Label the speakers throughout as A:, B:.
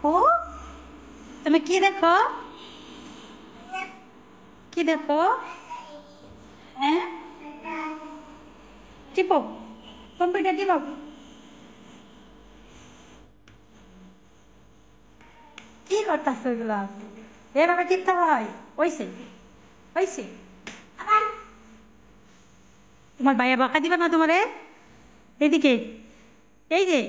A: আপু তুমি কি দেখো? কি দেখো? হ্যাঁ, টিপো, কম্পিউটার টিপো। কি করতেছো এগুলা? এভাবে টিপতে হয়? ওইসে ওইসে তোমার ভাইয়া বকা দিবে না তোমারে? এদিকে, এই যে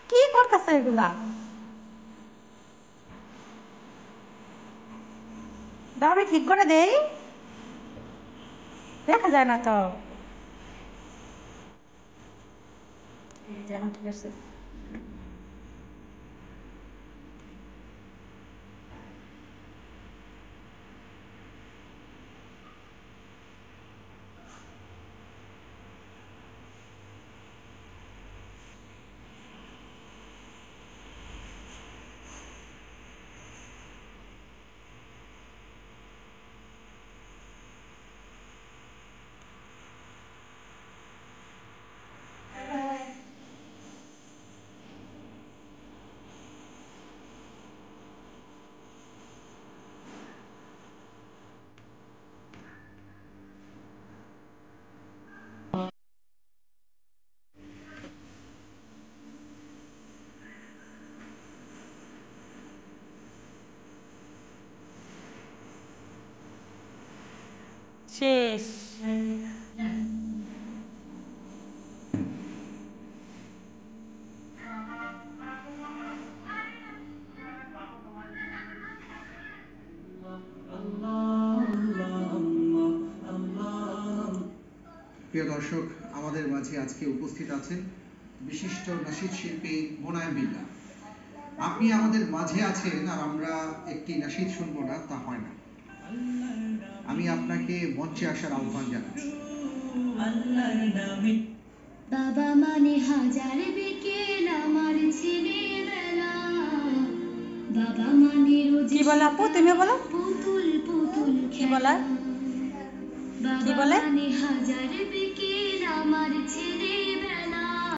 A: কি করতেছো এগুলা? দাও আমি ঠিক করে দেই। দেখা যায় না তো। ঠিক আছে। শেষ।
B: প্রিয় দর্শক, আমাদের মাঝে আজকে উপস্থিত আছেন বিশিষ্ট নাশিদ শিল্পী মোনায়েম বিল্লাহ। আপনি আমাদের মাঝে আছেন আর আমরা একটি নাশিদ শুনবো না, তা হয় না। আমি আপনাকে মঞ্চে আসার আহ্বান জানাচ্ছি।
C: বাবা মানে হাজার বিকেল আমার ছেলেবেলা, বাবা মানে রোজ
A: কি বলে আপু? তুমি বলো।
C: পুতুল পুতুল
A: কি বলা?
C: খেলা,
A: কি
C: বাবা
A: বলে?
C: মানে হাজার বিকেল